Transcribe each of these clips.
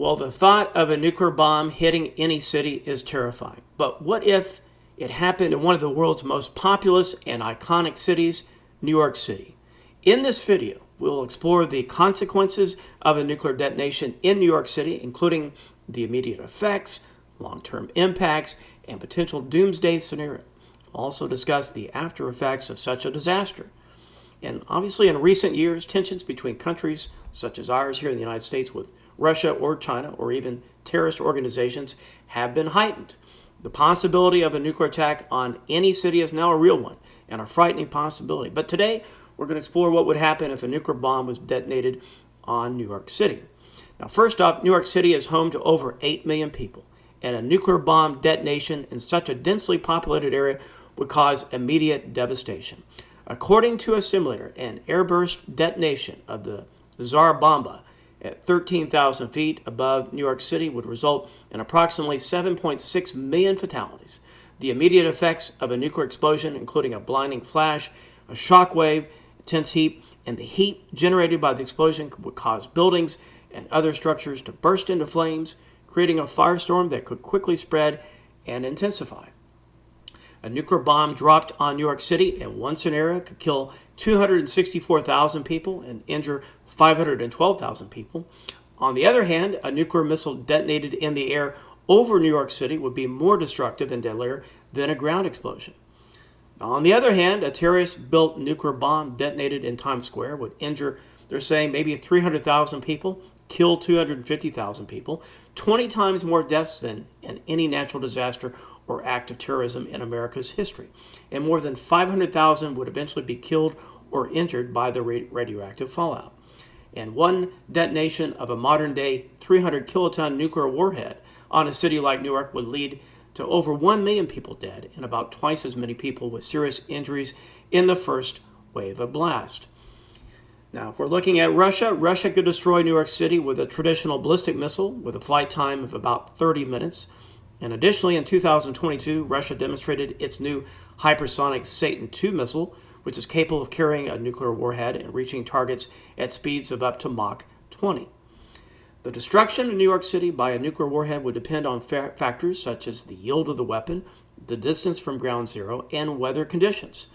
Well, the thought of a nuclear bomb hitting any city is terrifying. But what if it happened in one of the world's most populous and iconic cities, New York City? In this video, we'll explore the consequences of a nuclear detonation in New York City, including the immediate effects, long-term impacts, and potential doomsday scenario. We'll also discuss the after effects of such a disaster. And obviously, in recent years, tensions between countries such as ours here in the United States with Russia or China or even terrorist organizations have been heightened. The possibility of a nuclear attack on any city is now a real one and a frightening possibility. But today, we're going to explore what would happen if a nuclear bomb was detonated on New York City. Now, first off, New York City is home to over 8 million people, and a nuclear bomb detonation in such a densely populated area would cause immediate devastation. According to a simulator, an airburst detonation of the Tsar Bomba at 13,000 feet above New York City would result in approximately 7.6 million fatalities. The immediate effects of a nuclear explosion, including a blinding flash, a shock wave, intense heat, and the heat generated by the explosion would cause buildings and other structures to burst into flames, creating a firestorm that could quickly spread and intensify. A nuclear bomb dropped on New York City in one scenario could kill 264,000 people and injure 512,000 people. On the other hand, a nuclear missile detonated in the air over New York City would be more destructive and deadlier than a ground explosion. On the other hand, a terrorist-built nuclear bomb detonated in Times Square would injure, they're saying, maybe 300,000 people, kill 250,000 people, 20 times more deaths than in any natural disaster or act of terrorism in America's history. And more than 500,000 would eventually be killed or injured by the radioactive fallout. And one detonation of a modern-day 300 kiloton nuclear warhead on a city like New York would lead to over 1 million people dead and about twice as many people with serious injuries in the first wave of blast. Now, if we're looking at Russia, Russia could destroy New York City with a traditional ballistic missile with a flight time of about 30 minutes. And additionally, in 2022, Russia demonstrated its new hypersonic Satan II missile, which is capable of carrying a nuclear warhead and reaching targets at speeds of up to Mach 20. The destruction of New York City by a nuclear warhead would depend on factors such as the yield of the weapon, the distance from ground zero, and weather conditions.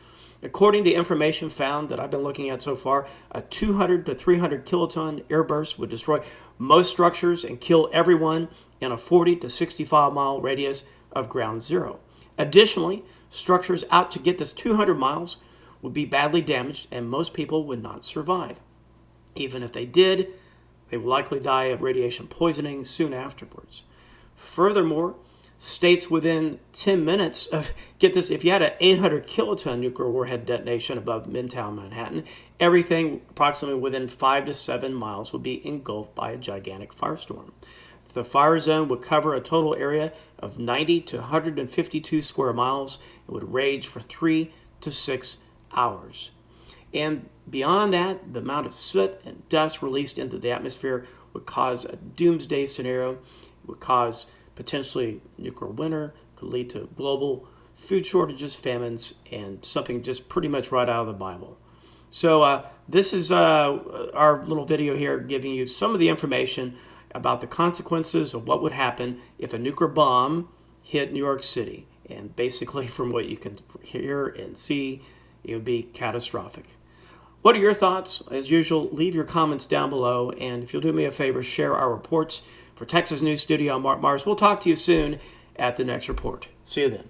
According to information found that I've been looking at so far, a 200 to 300 kiloton airburst would destroy most structures and kill everyone in a 40 to 65 mile radius of ground zero. Additionally, structures out to get this 200 miles would be badly damaged and most people would not survive. Even if they did, they would likely die of radiation poisoning soon afterwards. Furthermore, states within 10 minutes of, get this, if you had an 800 kiloton nuclear warhead detonation above Midtown Manhattan, everything approximately within 5 to 7 miles would be engulfed by a gigantic firestorm. The fire zone would cover a total area of 90 to 152 square miles. It would rage for 3 to 6 hours. And beyond that, the amount of soot and dust released into the atmosphere would cause a doomsday scenario. It would cause potentially nuclear winter, could lead to global food shortages, famines, and something just pretty much right out of the Bible. So this is our little video here giving you some of the information about the consequences of what would happen if a nuclear bomb hit New York City. And basically, from what you can hear and see, it would be catastrophic. What are your thoughts? As usual, leave your comments down below. And if you'll do me a favor, share our reports. For Texas News Studio, I'm Mark Meyers. We'll talk to you soon at the next report. See you then.